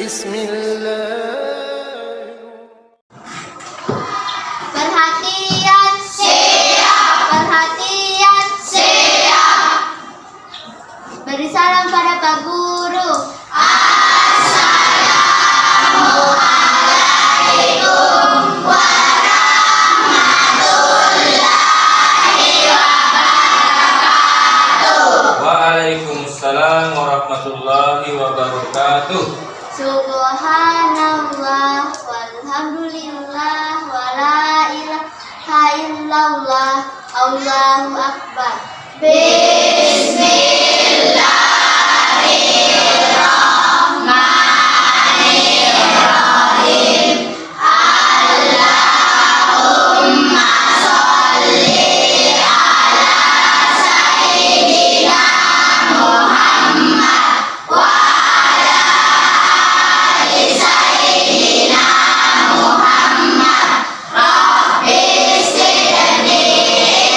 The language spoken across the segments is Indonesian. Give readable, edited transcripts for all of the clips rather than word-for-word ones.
Bismillah. Perhatian, siap. Perhatian, siap. Beri salam pada Pak Guru. Assalamualaikum warahmatullahi wabarakatuh. Waalaikumsalam warahmatullahi wabarakatuh. Subhanallah walhamdulillah wala ilaha illallah Allahu akbar. Bismillahirrahmanirrahim. Allahumma sholli ala sayyidina Muhammad wa Sayyidina Muhammad. Rabbi zidni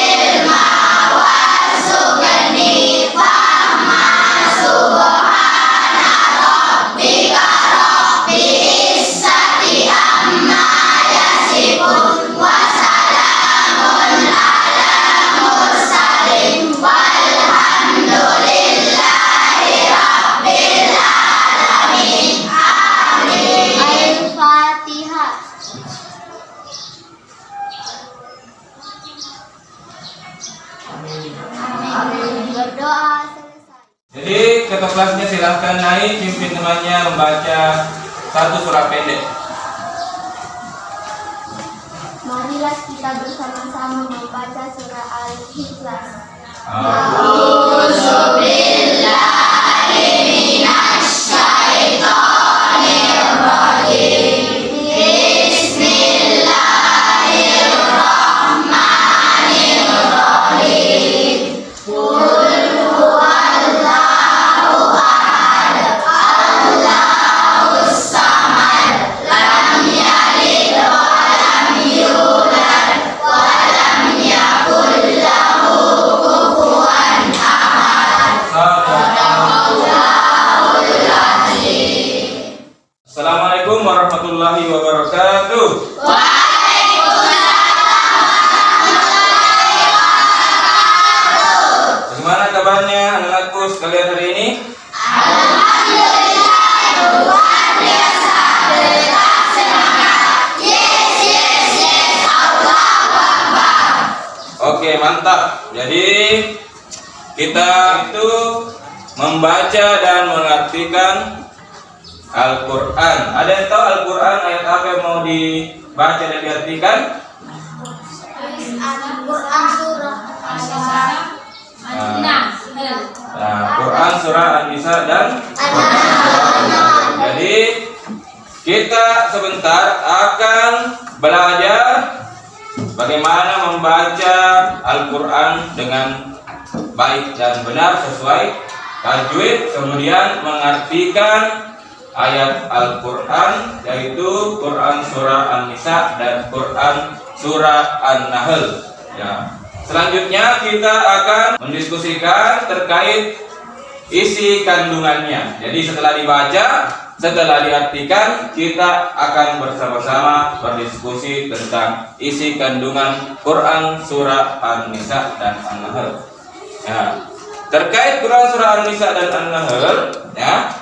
ilma warzuqni fahma. Subhana rabbika rabbil izzati amma yasifun wa salamun alal mursalin walhamdulillahi rabbil alamin. Al-Fatihah. Berdoa selesai. Jadi ketua kelasnya silahkan naik, pimpin temannya membaca satu surah pendek. Marilah kita bersama-sama membaca surah Al-Ikhlas. Assalamualaikum warahmatullahi wabarakatuh. Bagaimana kabarnya anak-anakku sekalian hari ini? Oke, mantap. Jadi kita itu membaca dan mengartikan Al-Quran. Ada yang tahu Al-Quran ayat apa yang mau dibaca dan diartikan? Al-Quran surah Quran surah An-Nisa dan Jadi kita sebentar akan belajar bagaimana membaca Al-Quran dengan baik dan benar sesuai tajwid, kemudian mengartikan ayat Al-Quran, yaitu Quran surah An-Nisa dan Quran surah An-Nahl. Ya. Selanjutnya kita akan mendiskusikan terkait isi kandungannya. Jadi setelah dibaca, setelah diartikan, kita akan bersama-sama berdiskusi tentang isi kandungan Quran surah An-Nisa dan An-Nahl. Ya. Terkait Quran surah An-Nisa dan An-Nahl, ya,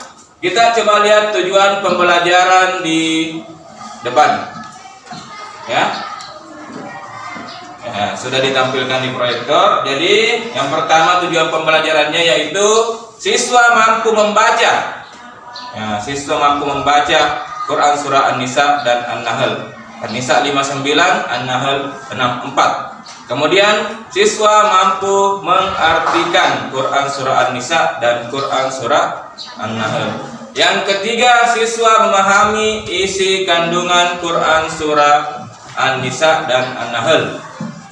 kita coba lihat tujuan pembelajaran di depan. Ya. Ya, sudah ditampilkan di proyektor. Jadi yang pertama tujuan pembelajarannya yaitu siswa mampu membaca. Ya, siswa mampu membaca Quran surah An-Nisa dan An-Nahl. An-Nisa 59, An-Nahl 64. Kemudian siswa mampu mengartikan Quran surah An-Nisa dan Quran surah An-Nahl. Yang ketiga, siswa memahami isi kandungan Quran surah An-Nisa dan An-Nahl.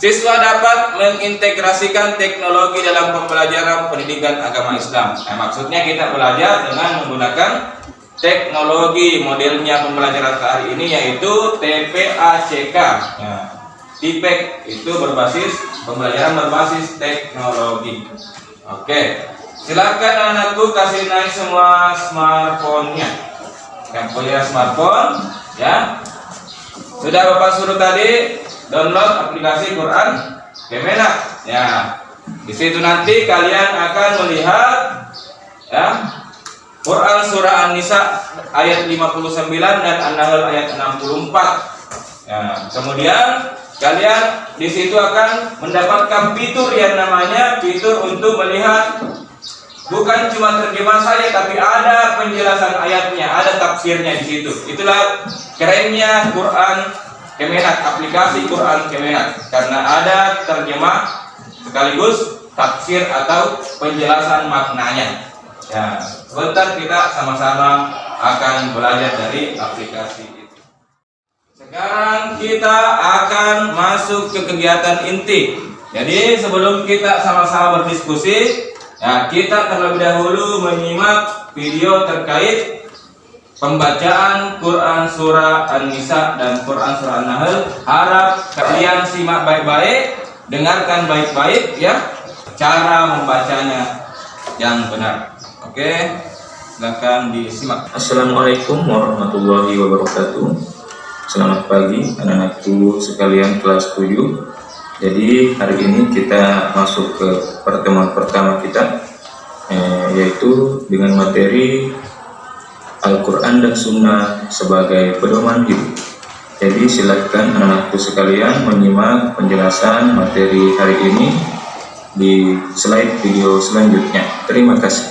Siswa dapat mengintegrasikan teknologi dalam pembelajaran pendidikan agama Islam. Maksudnya kita belajar dengan menggunakan teknologi. Modelnya pembelajaran hari ini yaitu TPACK. Ya. TPACK itu pembelajaran berbasis teknologi. Oke, silakan anakku kasih naik semua smartphone-nya. yang punya smartphone, ya. Sudah Bapak suruh tadi download aplikasi Quran Kemenak. Ya. Di situ nanti kalian akan melihat ya Quran surah An-Nisa ayat 59 dan An-Nahl ayat 64. Ya, kemudian kalian di situ akan mendapatkan fitur yang namanya fitur untuk melihat bukan cuma terjemah saja, tapi ada penjelasan ayatnya, ada tafsirnya di situ. Itulah kerennya Quran Kemenak, aplikasi Quran Kemenak, karena ada terjemah sekaligus tafsir atau penjelasan maknanya. Ya, sebentar kita sama-sama akan belajar dari aplikasi itu. Sekarang kita akan masuk ke kegiatan inti. Jadi sebelum kita sama-sama berdiskusi, ya, kita terlebih dahulu menyimak video terkait pembacaan Quran surah An-Nisa dan Quran surah An-Nahl. Harap kalian simak baik-baik, dengarkan baik-baik ya, cara membacanya yang benar. Oke, silakan disimak. Assalamualaikum warahmatullahi wabarakatuh. Selamat pagi anak-anakku sekalian kelas 7. Jadi hari ini kita masuk ke pertemuan pertama kita, yaitu dengan materi Al-Quran dan Sunnah sebagai pedoman hidup. Jadi silakan anak-anakku sekalian menyimak penjelasan materi hari ini di slide video selanjutnya. Terima kasih.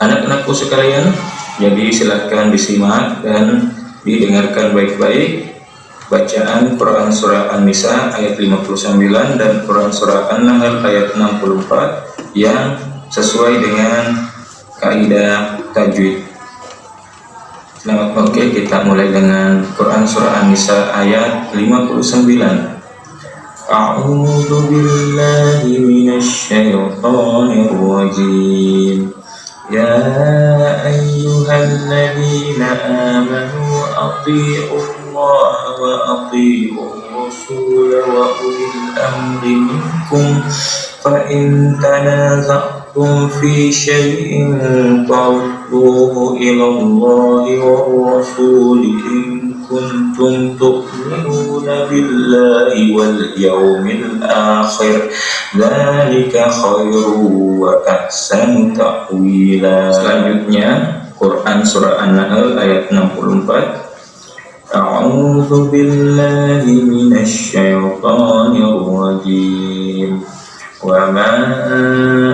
Anak-anakku sekalian, jadi silakan disimak dan didengarkan baik-baik bacaan Quran surah An-Nisa ayat 59 dan Quran surah An-Nahl ayat 64 yang sesuai dengan kaidah tajwid. Oke, kita mulai dengan Quran surah An-Nisa ayat 59. A'udzu billahi minasy syaithanir rajim. Ya ayyuhalladzina amanu athi'ullaha wa athi'ur rasul wa ulil amri minkum fa in tanaza'tum fi syai'in farudduhu ila Allahi war rasul in kuntum tu'minuna billahi wal yawmil akhir dzalika khairu wa ahsanu ta'wila. Selanjutnya Quran surah An-Nahl ayat 64. A'udzu billahi minasy syaithanir rajim. Wa ma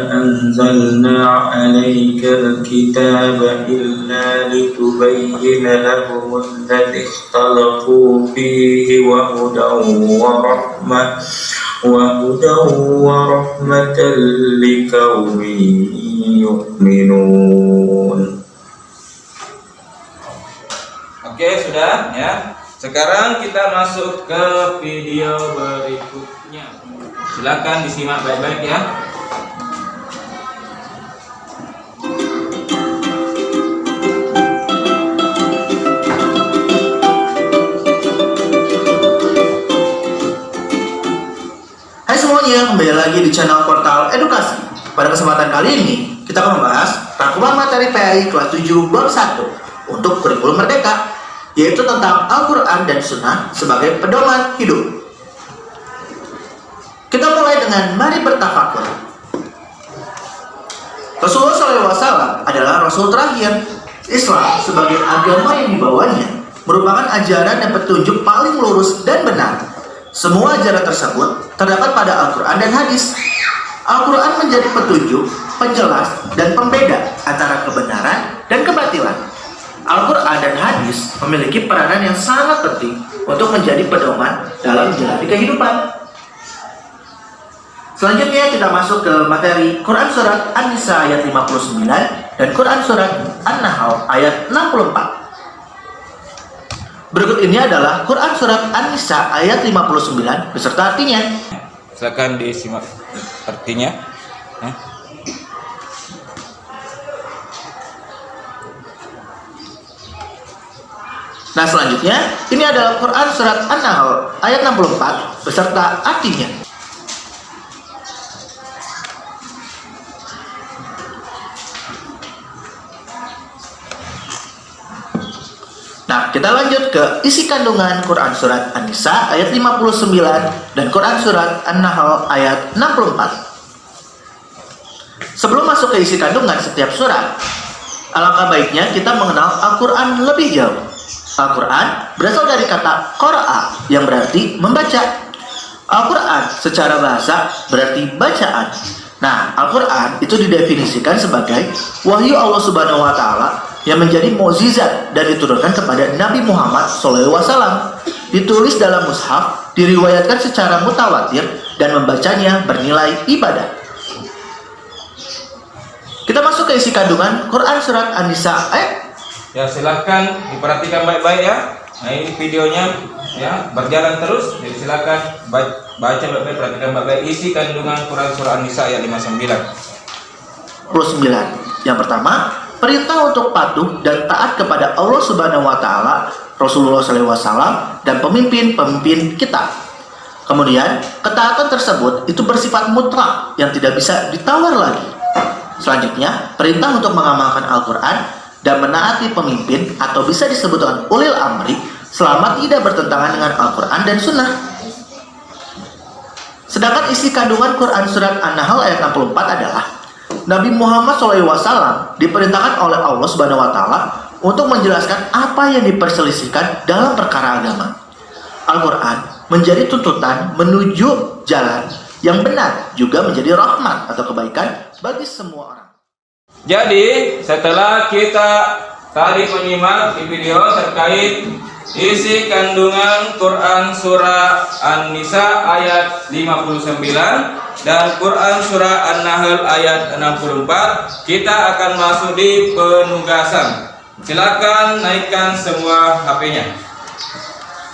anzalna 'alaikal kitaba illa litubayyana lahum alladhi ikhtalafu fihi wa hudaw wa rahmatan liqaumin yu'minun. Oke, sudah ya. Sekarang kita masuk ke video berikutnya. Silakan disimak baik-baik ya. Hai semuanya, kembali lagi di channel Portal Edukasi. Pada kesempatan kali ini, kita akan membahas rangkuman materi PAI kelas 7 bab 1 untuk kurikulum merdeka, yaitu tentang Al-Quran dan Sunnah sebagai pedoman hidup. Kita mulai dengan mari bertafakur. Rasulullah SAW adalah Rasul terakhir. Islam sebagai agama yang dibawanya merupakan ajaran dan petunjuk paling lurus dan benar. Semua ajaran tersebut terdapat pada Al-Quran dan hadis. Al-Quran menjadi petunjuk, penjelas, dan pembeda antara kebenaran dan kebatilan. Al-Quran dan hadis memiliki peranan yang sangat penting untuk menjadi pedoman dalam menjalani kehidupan. Selanjutnya kita masuk ke materi Quran surat An-Nisa ayat 59 dan Quran surat An-Nahl ayat 64. Berikut ini adalah Quran surat An-Nisa ayat 59 beserta artinya. Silakan disimak artinya. Nah, selanjutnya ini adalah Quran surat An-Nahl ayat 64 beserta artinya. Nah, kita lanjut ke isi kandungan Quran Surat An-Nisa ayat 59 dan Quran Surat An-Nahl ayat 64. Sebelum masuk ke isi kandungan setiap surat, alangkah baiknya kita mengenal Al-Quran lebih jauh. Al-Quran berasal dari kata qara'a yang berarti membaca. Al-Quran secara bahasa berarti bacaan. Nah, Al-Quran itu didefinisikan sebagai wahyu Allah Subhanahu wa Ta'ala yang menjadi mukjizat dan diturunkan kepada Nabi Muhammad SAW. Ditulis dalam mushaf, diriwayatkan secara mutawatir, dan membacanya bernilai ibadah. Kita masuk ke isi kandungan Quran Surat An-Nisa. Ya, silahkan diperhatikan baik-baik ya. Nah, ini videonya ya berjalan terus. Jadi silahkan baca baik-baik, perhatikan baik-baik isi kandungan Quran Surah An-Nisa ayat 59. Yang pertama, perintah untuk patuh dan taat kepada Allah Subhanahu wa Ta'ala, Rasulullah SAW, dan pemimpin-pemimpin kita. Kemudian, ketaatan tersebut itu bersifat mutlak yang tidak bisa ditawar lagi. Selanjutnya, perintah untuk mengamalkan Al-Quran dan menaati pemimpin atau bisa disebut dengan ulil amri selama tidak bertentangan dengan Al-Quran dan Sunnah. Sedangkan isi kandungan Quran Surat An-Nahl ayat 64 adalah Nabi Muhammad SAW diperintahkan oleh Allah Subhanahu wa Ta'ala untuk menjelaskan apa yang diperselisihkan dalam perkara agama. Al-Quran menjadi tuntutan menuju jalan yang benar, juga menjadi rahmat atau kebaikan bagi semua orang. Jadi setelah kita tadi menyimak di video terkait isi kandungan Quran Surah An-Nisa ayat 59 dan Quran Surah An-Nahl ayat 64, kita akan masuk di penugasan. Silakan naikkan semua HP-nya.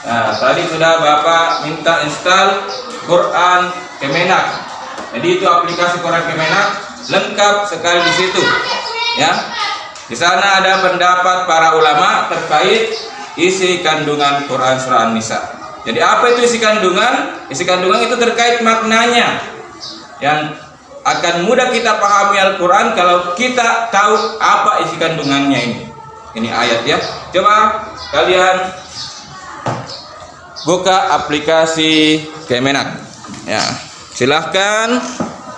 Nah, tadi sudah Bapak minta install Quran Kemenak. Jadi itu aplikasi Quran Kemenak lengkap sekali di situ. Ya. Di sana ada pendapat para ulama terkait isi kandungan Quran Surah An-Nisa. Jadi apa itu isi kandungan? Isi kandungan itu terkait maknanya yang akan mudah kita pahami Al-Quran kalau kita tahu apa isi kandungannya ini. Ini ayat ya. Coba kalian buka aplikasi Kemenak. Ya, silahkan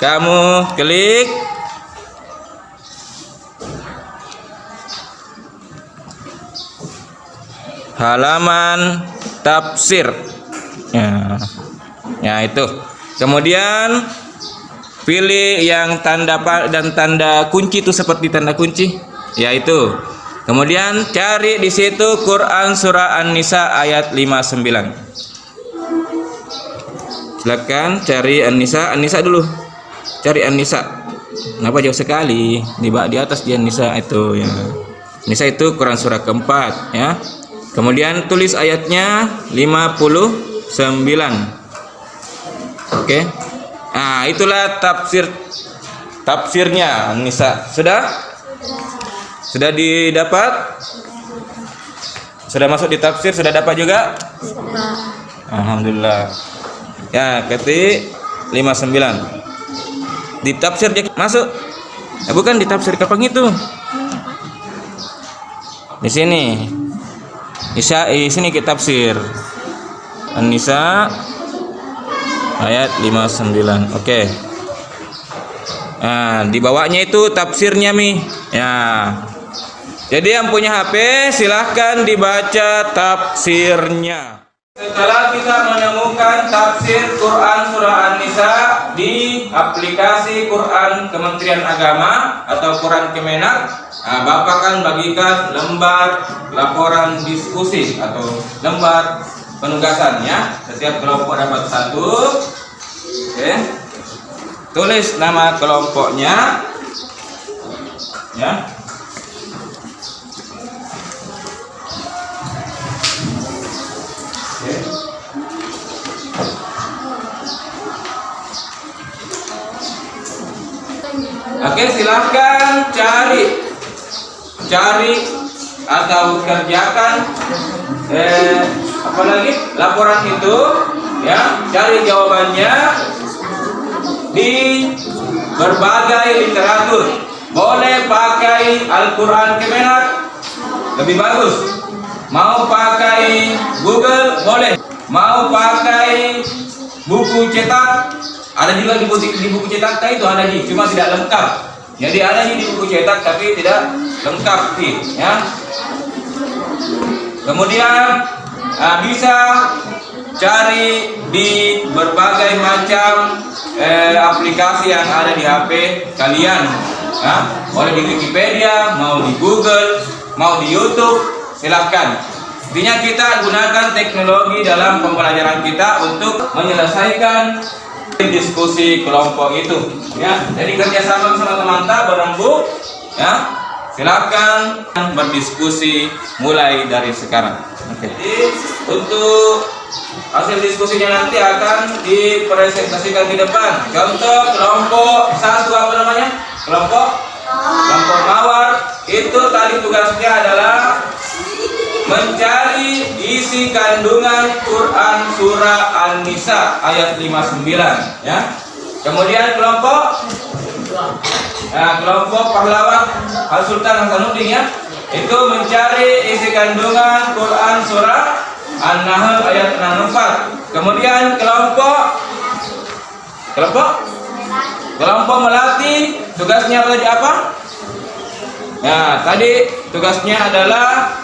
kamu klik. Halaman tafsir. Ya itu. Kemudian pilih yang tanda dan tanda kunci itu seperti tanda kunci. Ya itu. Kemudian cari di situ Quran Surah An-Nisa ayat 59. Silakan cari An-Nisa, An-Nisa dulu. Cari An-Nisa. Kenapa jauh sekali? Di atas dia An-Nisa itu ya. An-Nisa itu Quran surah keempat ya. Kemudian tulis ayatnya 59. Oke. Nah, itulah tafsirnya An-Nisa. Sudah didapat? Sudah masuk di tafsir, sudah dapat juga? Alhamdulillah. Ya, ketik 59. Di tafsir dia masuk. Bukan di tafsir kapan itu? Di sini. Di sini kita tafsir. An-Nisa ayat 59. Oke. Nah, di bawahnya itu tafsirnya Mi. Ya. Jadi yang punya HP silahkan dibaca tafsirnya. Setelah kita menemukan tafsir Quran Surah An-Nisa di aplikasi Quran Kementerian Agama atau Quran Kemenak, nah, Bapak akan bagikan lembar laporan diskusi atau lembar penugasan ya. Setiap kelompok dapat satu. Oke. Tulis nama kelompoknya ya. Oke, silahkan cari atau kerjakan apalagi laporan itu ya, cari jawabannya di berbagai literatur. Boleh pakai Al-Quran Kemenak, lebih bagus Mau pakai Google boleh. Mau pakai buku cetak, ada juga di buku cetak itu ada Ji, cuma tidak lengkap. Jadi ada Ji di buku cetak tapi tidak lengkap Ji, ya. Kemudian bisa cari di berbagai macam aplikasi yang ada di HP kalian, ya. Boleh di Wikipedia, mau di Google, mau di YouTube, silahkan. Intinya kita gunakan teknologi dalam pembelajaran kita untuk menyelesaikan diskusi kelompok itu, ya. Jadi kerjasama bersama teman-teman berembuk, ya. Silakan berdiskusi mulai dari sekarang. Oke. Jadi untuk hasil diskusinya nanti akan dipresentasikan di depan. Contoh kelompok 1 apa namanya? Kelompok mawar. Itu tadi tugasnya adalah mencari isi kandungan Quran surah An-Nisa ayat 59, ya. Kemudian kelompok pahlawan Al Sultan Hasanuddin, ya, itu mencari isi kandungan Quran surah An-Nahl ayat 64. Kemudian kelompok melati tugasnya tadi apa? Ya, tadi tugasnya adalah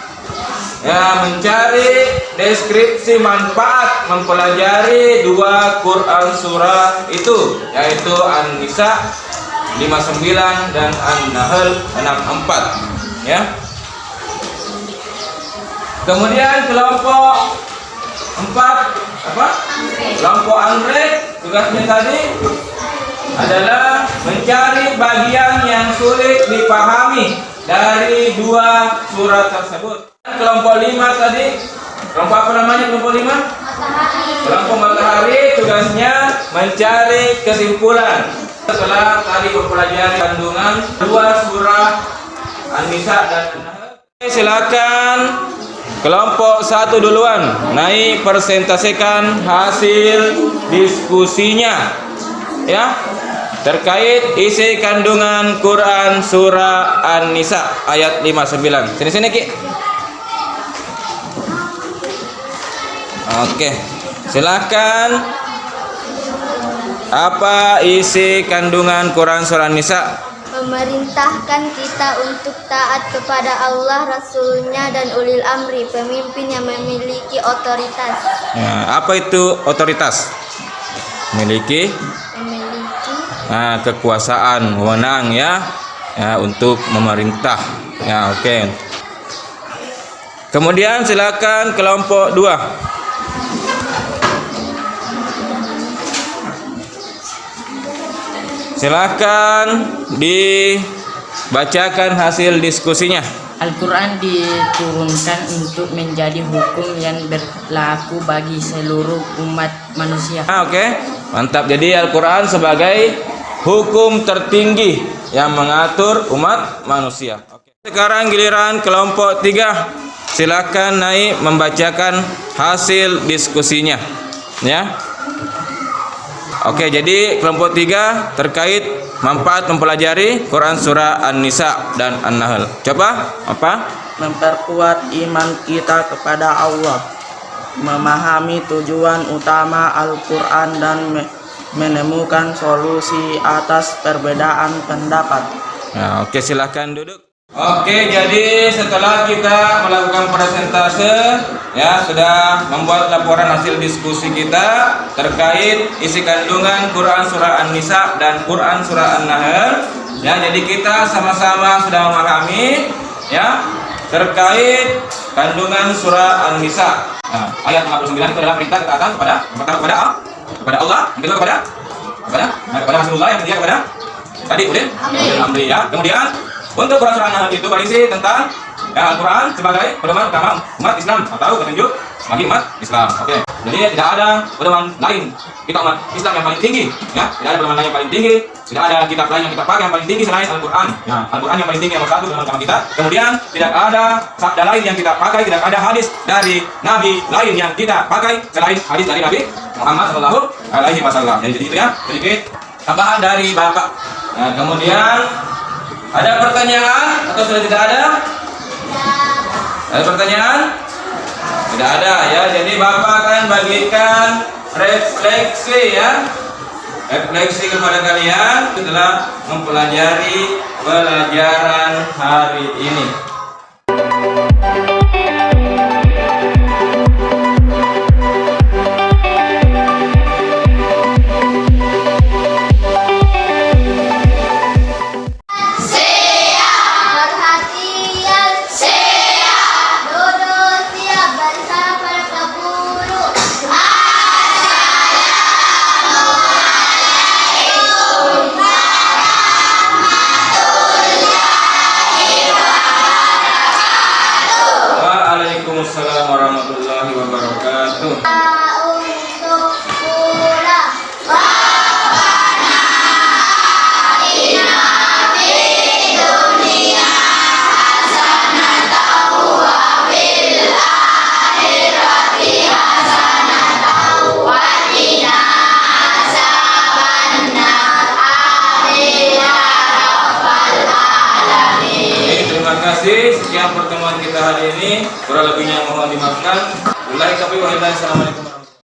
mencari deskripsi manfaat mempelajari 2 Quran surah itu, yaitu An-Nisa 59 dan An-Nahl 64, ya. Kemudian kelompok 4 apa? Kelompok anggrek tugasnya tadi adalah mencari bagian yang sulit dipahami dari 2 surat tersebut. Kelompok 5 tadi, kelompok apa namanya kelompok 5? Kelompok matahari tugasnya mencari kesimpulan setelah tadi mempelajari kandungan 2 surah An-Nisa dan An-Nahl. Silakan kelompok 1 duluan, naik presentasikan hasil diskusinya, ya, terkait isi kandungan Quran surah An-Nisa ayat 59. Sini Ki. Oke, silakan. Apa isi kandungan Quran surah An-Nisa? Memerintahkan kita untuk taat kepada Allah, Rasulnya, dan ulil amri, pemimpin yang memiliki otoritas. Ya, apa itu otoritas? Memiliki kekuasaan, wewenang, ya, untuk memerintah. Ya, oke. Kemudian silakan kelompok 2. Silakan dibacakan hasil diskusinya. Al-Quran diturunkan untuk menjadi hukum yang berlaku bagi seluruh umat manusia. Oke, mantap. Jadi Al-Quran sebagai hukum tertinggi yang mengatur umat manusia. Oke. Sekarang giliran kelompok 3. Silakan naik membacakan hasil diskusinya, ya. Oke, jadi kelompok 3 terkait manfaat mempelajari Quran surah An-Nisa dan An-Nahl. Coba apa? Memperkuat iman kita kepada Allah, memahami tujuan utama Al-Quran dan menemukan solusi atas perbedaan pendapat. Nah, oke, silahkan duduk. Oke, jadi setelah kita melakukan presentase, ya, sudah membuat laporan hasil diskusi kita terkait isi kandungan Quran surah An-Nisa dan Quran surah An-Nahl, ya. Jadi kita sama-sama sudah memahami, ya, terkait kandungan surah An-Nisa. Nah, ayat 59 itu adalah perintah ketaatan kepada Allah, yang kedua kepada Rasulullah, yang ketiga kepada tadi Amri, ya. Kemudian untuk Quran surah An-Nahl itu berisi tentang, ya, Al-Quran sebagai pedoman utama umat Islam atau petunjuk bagi umat Islam. Oke. Jadi tidak ada pedoman lain kita umat Islam yang paling tinggi, ya. Tidak ada pedoman lain yang paling tinggi. Tidak ada kitab lain yang kita pakai yang paling tinggi selain Al-Quran. Ya, Al-Quran yang paling tinggi nomor 1 dalam agama kita. Kemudian tidak ada sabda lain yang kita pakai, tidak ada hadis dari Nabi lain yang kita pakai selain hadis dari Nabi Muhammad SAW. Jadi itu, ya, sedikit tambahan dari Bapak. Nah, kemudian ada pertanyaan atau sudah tidak ada? Ada pertanyaan? Tidak ada ya. Jadi Bapak akan bagikan refleksi ya. Refleksi kepada kalian setelah mempelajari pelajaran hari ini. Perhatian, siap. Duduk siap bersama keburu. Waalaikumsalam warahmatullahi wabarakatuh. Untuk pulang. Oke, terima kasih. Sekian pertemuan kita hari ini. Kurang lebihnya mohon dimaafkan. Wabillahi taufiq wal hidayah. Assalamualaikum.